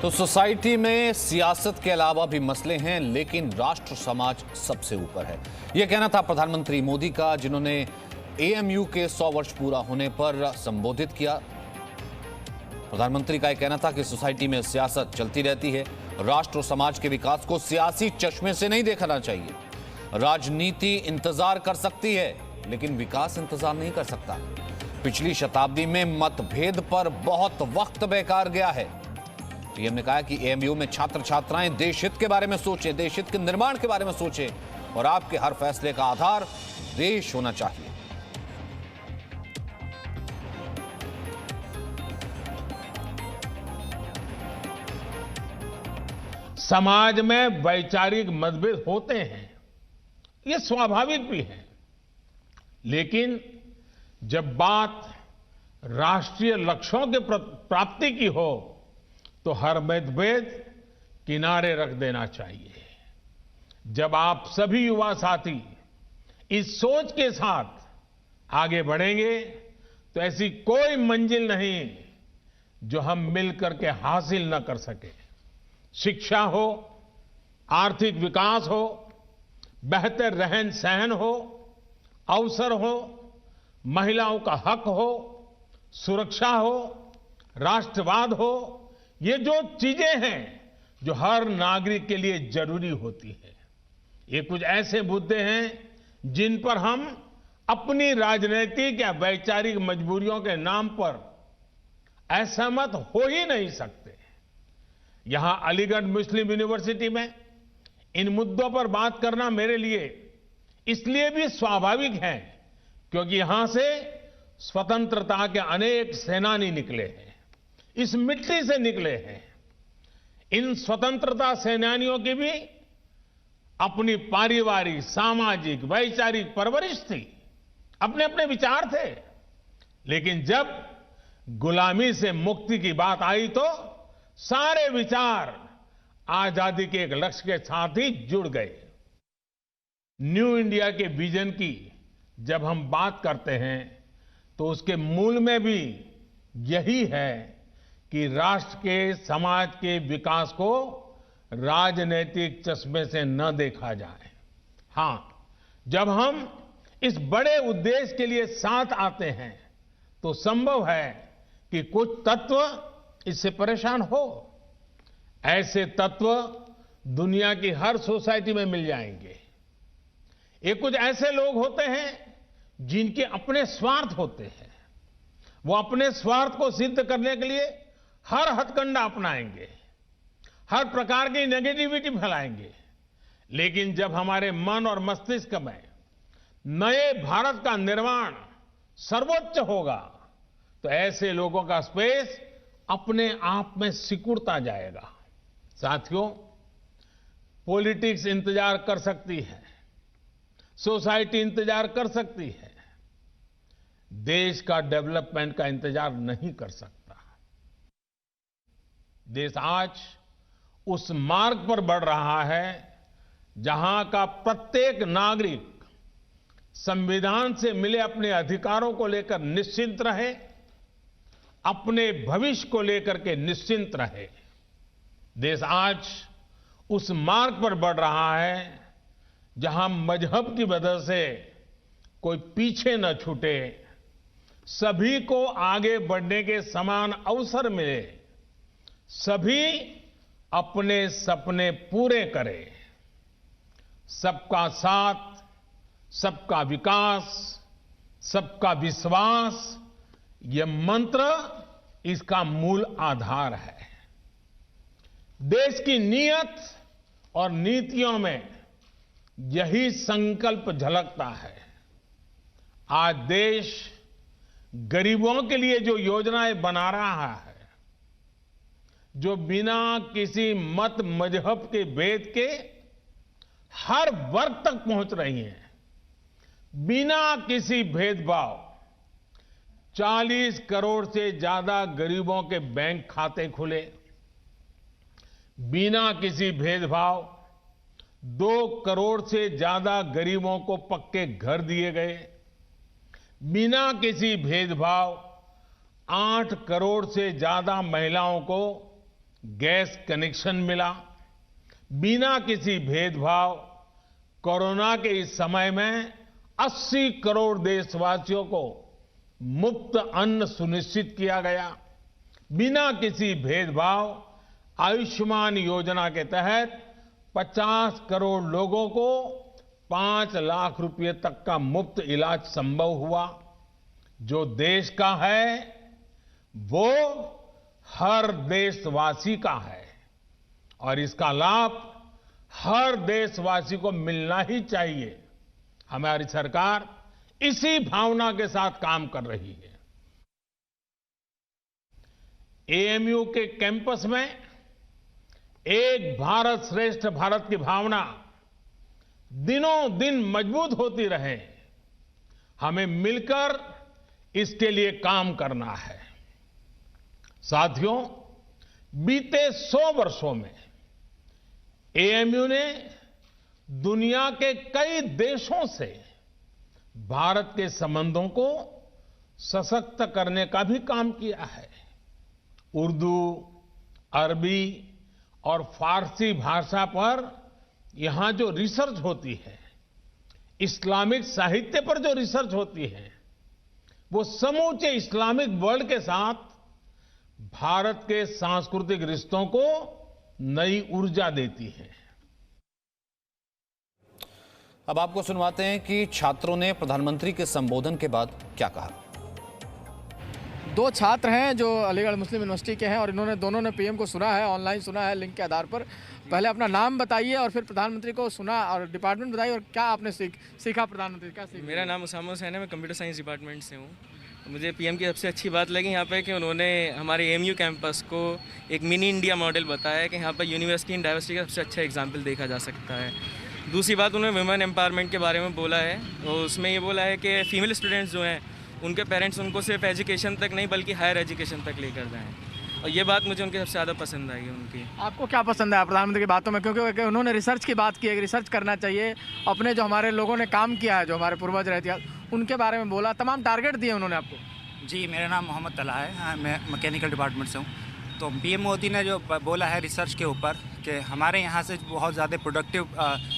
तो सोसाइटी में सियासत के अलावा भी मसले हैं, लेकिन राष्ट्र समाज सबसे ऊपर है। यह कहना था प्रधानमंत्री मोदी का, जिन्होंने एएमयू के 100 वर्ष पूरा होने पर संबोधित किया। प्रधानमंत्री का यह कहना था कि सोसाइटी में सियासत चलती रहती है, राष्ट्र और समाज के विकास को सियासी चश्मे से नहीं देखना चाहिए। राजनीति इंतजार कर सकती है, लेकिन विकास इंतजार नहीं कर सकता। पिछली शताब्दी में मतभेद पर बहुत वक्त बेकार गया है। पीएम ने कहा कि एएमयू में छात्र छात्राएं देश हित के बारे में सोचें, देश हित के निर्माण के बारे में सोचें, और आपके हर फैसले का आधार देश होना चाहिए। समाज में वैचारिक मतभेद होते हैं, ये स्वाभाविक भी है, लेकिन जब बात राष्ट्रीय लक्ष्यों के प्राप्ति की हो तो हर मतभेद किनारे रख देना चाहिए। जब आप सभी युवा साथी इस सोच के साथ आगे बढ़ेंगे तो ऐसी कोई मंजिल नहीं जो हम मिलकर के हासिल न कर सके। शिक्षा हो, आर्थिक विकास हो, बेहतर रहन सहन हो, अवसर हो, महिलाओं का हक हो, सुरक्षा हो, राष्ट्रवाद हो, ये जो चीजें हैं जो हर नागरिक के लिए जरूरी होती है, ये कुछ ऐसे मुद्दे हैं जिन पर हम अपनी राजनीतिक या वैचारिक मजबूरियों के नाम पर असहमत हो ही नहीं सकते। यहां अलीगढ़ मुस्लिम यूनिवर्सिटी में इन मुद्दों पर बात करना मेरे लिए इसलिए भी स्वाभाविक है क्योंकि यहां से स्वतंत्रता के अनेक सेनानी निकले हैं, इस मिट्टी से निकले हैं। इन स्वतंत्रता सेनानियों की भी अपनी पारिवारिक, सामाजिक, वैचारिक परवरिश थी, अपने अपने विचार थे, लेकिन जब गुलामी से मुक्ति की बात आई तो सारे विचार आजादी के एक लक्ष्य के साथ ही जुड़ गए। न्यू इंडिया के विजन की जब हम बात करते हैं तो उसके मूल में भी यही है कि राष्ट्र के, समाज के विकास को राजनीतिक चश्मे से न देखा जाए। हां, जब हम इस बड़े उद्देश्य के लिए साथ आते हैं तो संभव है कि कुछ तत्व इससे परेशान हो। ऐसे तत्व दुनिया की हर सोसाइटी में मिल जाएंगे। ये कुछ ऐसे लोग होते हैं जिनके अपने स्वार्थ होते हैं। वो अपने स्वार्थ को सिद्ध करने के लिए हर हथकंडा अपनाएंगे, हर प्रकार की नेगेटिविटी फैलाएंगे। लेकिन जब हमारे मन और मस्तिष्क में नए भारत का निर्माण सर्वोच्च होगा तो ऐसे लोगों का स्पेस अपने आप में सिकुड़ता जाएगा। साथियों, पॉलिटिक्स इंतजार कर सकती है, सोसाइटी इंतजार कर सकती है, देश का डेवलपमेंट का इंतजार नहीं कर सकता। देश आज उस मार्ग पर बढ़ रहा है जहां का प्रत्येक नागरिक संविधान से मिले अपने अधिकारों को लेकर निश्चिंत रहे, अपने भविष्य को लेकर के निश्चिंत रहे। देश आज उस मार्ग पर बढ़ रहा है जहां मजहब की वजह से कोई पीछे न छूटे, सभी को आगे बढ़ने के समान अवसर मिले, सभी अपने सपने पूरे करें। सबका साथ, सबका विकास, सबका विश्वास, यह मंत्र इसका मूल आधार है। देश की नीयत और नीतियों में यही संकल्प झलकता है। आज देश गरीबों के लिए जो योजनाएं बना रहा है, जो बिना किसी मत मजहब के भेद के हर वर्ग तक पहुंच रही हैं, बिना किसी भेदभाव 40 करोड़ से ज्यादा गरीबों के बैंक खाते खुले, बिना किसी भेदभाव 2 करोड़ से ज्यादा गरीबों को पक्के घर दिए गए, बिना किसी भेदभाव 8 करोड़ से ज्यादा महिलाओं को गैस कनेक्शन मिला। बिना किसी भेदभाव कोरोना के इस समय में 80 करोड़ देशवासियों को मुफ्त अन्न सुनिश्चित किया गया। बिना किसी भेदभाव आयुष्मान योजना के तहत 50 करोड़ लोगों को 5 लाख रुपए तक का मुफ्त इलाज संभव हुआ। जो देश का है वो हर देशवासी का है और इसका लाभ हर देशवासी को मिलना ही चाहिए। हमारी सरकार इसी भावना के साथ काम कर रही है। एएमयू के कैंपस में एक भारत श्रेष्ठ भारत की भावना दिनों दिन मजबूत होती रहे, हमें मिलकर इसके लिए काम करना है। साथियों, बीते 100 वर्षों में एएमयू ने दुनिया के कई देशों से भारत के संबंधों को सशक्त करने का भी काम किया है। उर्दू, अरबी और फारसी भाषा पर यहां जो रिसर्च होती है, इस्लामिक साहित्य पर जो रिसर्च होती है, वो समूचे इस्लामिक वर्ल्ड के साथ भारत के सांस्कृतिक रिश्तों को नई ऊर्जा देती है। अब आपको सुनवाते हैं कि छात्रों ने प्रधानमंत्री के संबोधन के बाद क्या कहा। 2 छात्र हैं जो अलीगढ़ मुस्लिम यूनिवर्सिटी के हैं और इन्होंने दोनों ने पीएम को सुना है, ऑनलाइन सुना है लिंक के आधार पर। पहले अपना नाम बताइए और फिर प्रधानमंत्री को सुना और डिपार्टमेंट बताइए और क्या आपने सीखा प्रधानमंत्री क्या सीखा। मेरा नाम उसामा हुसैन है, मैं कंप्यूटर साइंस डिपार्टमेंट से हूँ। मुझे पीएम की सबसे अच्छी बात लगी यहाँ पे कि उन्होंने हमारे एएमयू कैंपस को एक मिनी इंडिया मॉडल बताया है कि यहाँ पर यूनिवर्सिटी इन डाइवर्सिटी का सबसे अच्छा एग्जाम्पल देखा जा सकता है। दूसरी बात, उन्होंने वुमेन एम्पावरमेंट के बारे में बोला है और उसमें ये बोला है कि फ़ीमेल स्टूडेंट्स जो हैं उनके पेरेंट्स उनको सिर्फ एजुकेशन तक नहीं बल्कि हायर एजुकेशन तक लेकर जाएँ, और ये बात मुझे उनकी सबसे ज़्यादा पसंद आई उनकी। आपको क्या पसंद है प्रधानमंत्री की बातों में? क्योंकि उन्होंने रिसर्च की बात की है, रिसर्च करना चाहिए। अपने जो हमारे लोगों ने काम किया है, जो हमारे पूर्वज रहते हैं, उनके बारे में बोला, तमाम टारगेट दिए उन्होंने आपको। जी, मेरा नाम मोहम्मद तला है, मैं मैकेनिकल डिपार्टमेंट से हूँ। तो पीएम मोदी ने जो बोला है रिसर्च के ऊपर कि हमारे यहाँ से बहुत ज़्यादा प्रोडक्टिव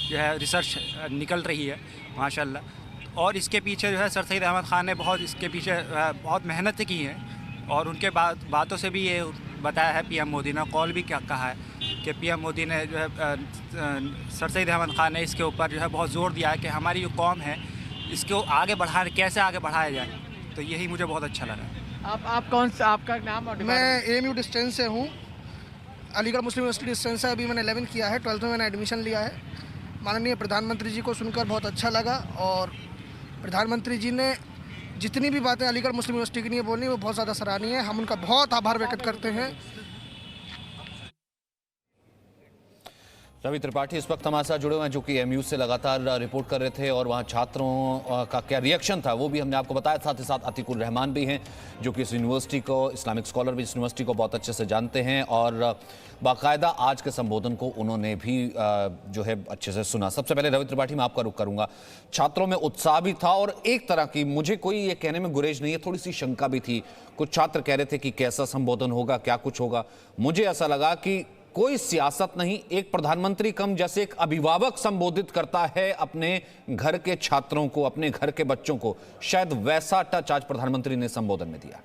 जो है रिसर्च निकल रही है माशाल्लाह, और इसके पीछे जो है सर सईद अहमद ख़ान ने बहुत इसके पीछे बहुत मेहनत की है और उनके बातों से भी ये बताया है पीएम मोदी ने, कॉल भी क्या कहा है कि पीएम मोदी ने जो है सर सईद अहमद ख़ान ने इसके ऊपर जो है बहुत ज़ोर दिया है कि हमारी जो कौम है इसको आगे बढ़ाने, कैसे आगे बढ़ाया जाए। तो यही मुझे बहुत अच्छा लगा। आप कौन सा, आपका नाम और? मैं एएमयू डिस्टेंस से हूँ, अलीगढ़ मुस्लिम यूनिवर्सिटी डिस्टेंस से। अभी मैंने 11th किया है, 12th में मैंने एडमिशन लिया है। माननीय प्रधानमंत्री जी को सुनकर बहुत अच्छा लगा और प्रधानमंत्री जी ने जितनी भी बातें अलीगढ़ मुस्लिम यूनिवर्सिटी के लिए बोली वो बहुत ज़्यादा सराहनीय है। हम उनका बहुत आभार व्यक्त करते हैं। रवि त्रिपाठी इस वक्त हमारे साथ जुड़े हुए हैं जो कि एएमयू से लगातार रिपोर्ट कर रहे थे और वहाँ छात्रों का क्या रिएक्शन था वो भी हमने आपको बताया। साथ ही साथ अतीकुर रहमान भी हैं जो कि इस यूनिवर्सिटी को, इस्लामिक स्कॉलर भी इस यूनिवर्सिटी को बहुत अच्छे से जानते हैं और बाकायदा आज के संबोधन को उन्होंने भी जो है अच्छे से सुना। सबसे पहले रवि त्रिपाठी मैं आपका रुख करूंगा। छात्रों में उत्साह भी था और एक तरह की, मुझे कोई ये कहने में गुरेज नहीं है, थोड़ी सी शंका भी थी। कुछ छात्र कह रहे थे कि कैसा संबोधन होगा, क्या कुछ होगा। मुझे ऐसा लगा कि कोई सियासत नहीं, एक प्रधानमंत्री कम जैसे एक अभिभावक संबोधित करता है अपने घर के छात्रों को, अपने घर के बच्चों को, शायद वैसा टच आज प्रधानमंत्री ने संबोधन में दिया।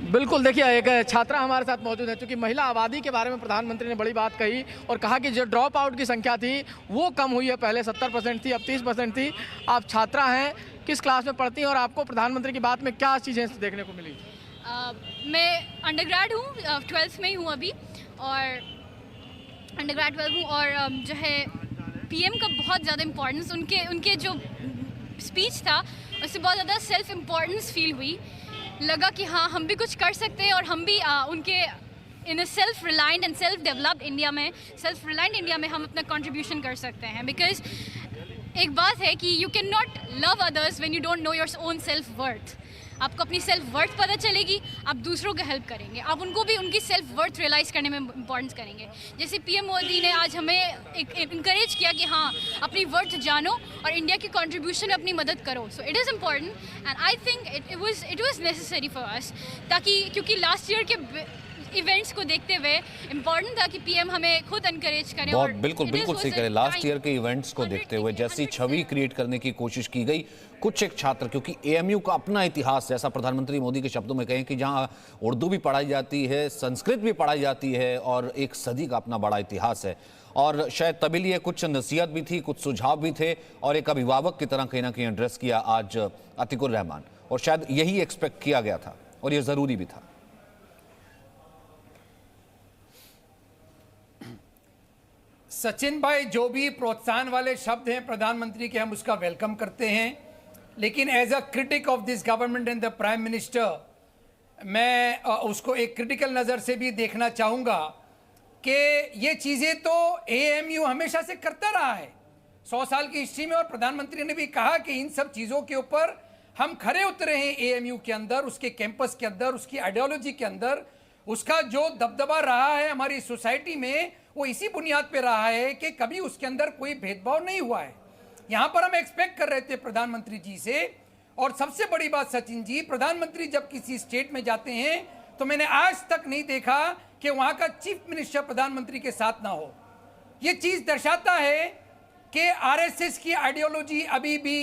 बिल्कुल, देखिए एक छात्रा हमारे साथ मौजूद है क्योंकि महिला आबादी के बारे में प्रधानमंत्री ने बड़ी बात कही और कहा कि जो ड्रॉप आउट की संख्या थी वो कम हुई है, पहले 70% थी, अब 30% थी। आप छात्रा हैं, किस क्लास में पढ़ती हैं और आपको प्रधानमंत्री की बात में क्या चीज़ें देखने को मिली? मैं अंडरग्रेड हूँ, 12th में ही हूँ अभी, और अंडरग्रेड 12 हूँ। और जो है पीएम का बहुत ज़्यादा इम्पोर्टेंस, उनके जो स्पीच था उससे बहुत ज़्यादा सेल्फ इम्पोर्टेंस फील हुई। लगा कि हाँ, हम भी कुछ कर सकते हैं और हम भी उनके in a self reliant and self developed India में, सेल्फ रिलायंट इंडिया में हम अपना कंट्रीब्यूशन कर सकते हैं। बिकॉज एक बात है कि you can not love others when you don't know your own self worth. आपको अपनी सेल्फ वर्थ पता चलेगी, आप दूसरों को हेल्प करेंगे, आप उनको भी उनकी सेल्फ वर्थ रियलाइज़ करने में इंपॉर्टेंस करेंगे। जैसे पीएम मोदी ने आज हमें इंकरेज किया कि हाँ, अपनी वर्थ जानो और इंडिया की कंट्रीब्यूशन में अपनी मदद करो। So it is important and I think it was necessary for us, ताकि क्योंकि लास्ट ईयर के इवेंट्स को देखते हुए इम्पोर्टेंट था कि पीएम हमें खुद एनकरेज करें। बहुत और बिल्कुल सही करें। लास्ट ईयर के इवेंट्स को देखते हुए जैसी छवि क्रिएट करने की कोशिश की गई, कुछ एक छात्र, क्योंकि एएमयू का अपना इतिहास, जैसा प्रधानमंत्री मोदी के शब्दों में कहें कि जहां उर्दू भी पढ़ाई जाती है, संस्कृत भी पढ़ाई जाती है और एक सदी का अपना बड़ा इतिहास है। और शायद तभी लिए कुछ नसीहत भी थी, कुछ सुझाव भी थे और एक अभिभावक की तरह कहीं ना कहीं एड्रेस किया आज अतिकुर रहमान, और शायद यही एक्सपेक्ट किया गया था और यह जरूरी भी था। सचिन भाई, जो भी प्रोत्साहन वाले शब्द हैं प्रधानमंत्री के, हम उसका वेलकम करते हैं, लेकिन as a critic of this government and the prime minister, मैं उसको एक क्रिटिकल नज़र से भी देखना चाहूँगा कि ये चीज़ें तो एएमयू हमेशा से करता रहा है 100 साल की हिस्ट्री में, और प्रधानमंत्री ने भी कहा कि इन सब चीज़ों के ऊपर हम खरे उतरे हैं एएमयू के अंदर, उसके कैंपस के अंदर, उसकी आइडियोलॉजी के अंदर। उसका जो दबदबा रहा है हमारी सोसाइटी में, वो इसी बुनियाद पे रहा है कि कभी उसके अंदर कोई भेदभाव नहीं हुआ है। यहाँ पर हम एक्सपेक्ट कर रहे थे प्रधानमंत्री जी से, और सबसे बड़ी बात सचिन जी, प्रधानमंत्री जब किसी स्टेट में जाते हैं तो मैंने आज तक नहीं देखा कि वहाँ का चीफ मिनिस्टर प्रधानमंत्री के साथ ना हो। ये चीज़ दर्शाता है कि आरएसएस की आइडियोलॉजी अभी भी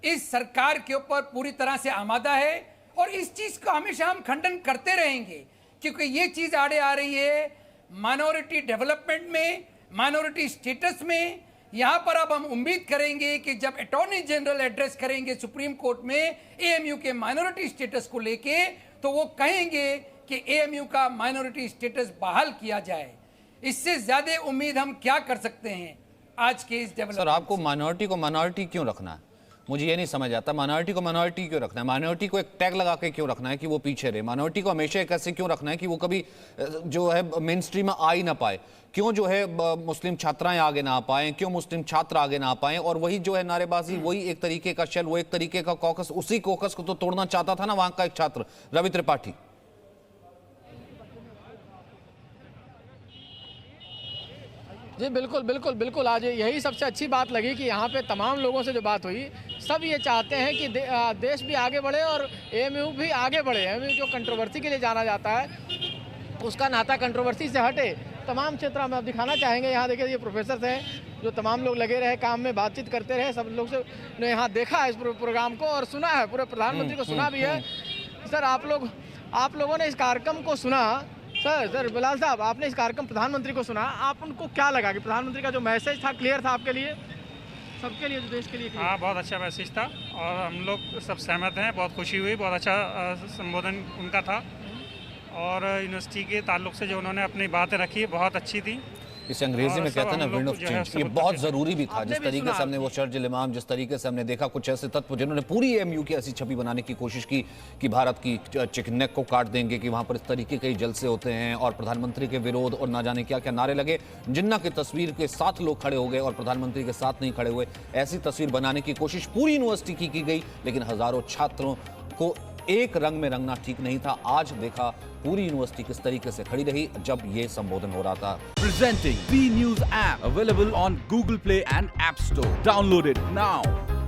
इस सरकार के ऊपर पूरी तरह से आमादा है, और इस चीज़ का हमेशा हम खंडन करते रहेंगे, क्योंकि ये चीज़ आड़े आ रही है माइनॉरिटी डेवलपमेंट में, माइनॉरिटी स्टेटस में। यहाँ पर अब हम उम्मीद करेंगे कि जब अटॉर्नी जनरल एड्रेस करेंगे सुप्रीम कोर्ट में एएमयू के माइनॉरिटी स्टेटस को लेके, तो वो कहेंगे कि एएमयू का माइनॉरिटी स्टेटस बहाल किया जाए। इससे ज़्यादा उम्मीद हम क्या कर सकते हैं आज के इस डेवलपमेंट। सर, आपको माइनॉरिटी को माइनॉरिटी क्यों रखना है? मुझे ये नहीं समझ आता, माइनॉरिटी को माइनॉरिटी क्यों रखना है? माइनॉरिटी को एक टैग लगा के क्यों रखना है कि वो पीछे रहे? माइनॉरिटी को हमेशा एक ऐसे क्यों रखना है कि वो कभी जो है मेन स्ट्रीम में आ ही ना पाए? क्यों जो है मुस्लिम छात्राएं आगे ना आ पाएं? क्यों मुस्लिम छात्र आगे ना आ पाएं? और वही जो है नारेबाजी, वही एक तरीके का शेल, वो एक तरीके का कॉकस, उसी कॉकस को तो तोड़ना चाहता था ना वहां का एक छात्र रवि त्रिपाठी। जी बिल्कुल बिल्कुल बिल्कुल। आज यही सबसे अच्छी बात लगी कि यहाँ पे तमाम लोगों से जो बात हुई, सब ये चाहते हैं कि देश भी आगे बढ़े और एएमयू भी आगे बढ़े। एएमयू जो कंट्रोवर्सी के लिए जाना जाता है, उसका नाता कंट्रोवर्सी से हटे। तमाम क्षेत्र में आप दिखाना चाहेंगे, यहाँ देखिए ये प्रोफेसर हैं जो तमाम लोग लगे रहे काम में, बातचीत करते रहे, सब लोग से ने यहाँ देखा है इस प्रोग्राम को और सुना है, पूरे प्रधानमंत्री को सुना भी है। सर आप लोगों ने इस कार्यक्रम को सुना, सर बिलाल साहब, आपने इस कार्यक्रम प्रधानमंत्री को सुना, आप उनको क्या लगा कि प्रधानमंत्री का जो मैसेज था क्लियर था आपके लिए, सबके लिए, जो देश के लिए? हाँ, बहुत अच्छा मैसेज था और हम लोग सब सहमत हैं। बहुत खुशी हुई, बहुत अच्छा संबोधन उनका था, और यूनिवर्सिटी के ताल्लुक से जो उन्होंने अपनी बातें रखी बहुत अच्छी थी। इसे अंग्रेजी में कहते हैं ना विंड ऑफ चेंज। ये बहुत जरूरी भी था। जिस तरीके से हमने वो शर्जिल इमाम, जिस तरीके से हमने देखा कुछ ऐसे तत्व जिन्होंने पूरी एएमयू की ऐसी छवि बनाने की कोशिश की कि भारत की चिकन नेक को काट देंगे, कि वहां पर इस तरीके के जलसे होते हैं और प्रधानमंत्री के विरोध और ना जाने क्या क्या नारे लगे। जिन्ना की तस्वीर के साथ लोग खड़े हो गए और प्रधानमंत्री के साथ नहीं खड़े हुए। ऐसी तस्वीर बनाने की कोशिश पूरी यूनिवर्सिटी की गई, लेकिन हजारों छात्रों को एक रंग में रंगना ठीक नहीं था। आज देखा पूरी यूनिवर्सिटी किस तरीके से खड़ी रही जब ये संबोधन हो रहा था। Presenting B News app available on Google Play and App Store. Download it now.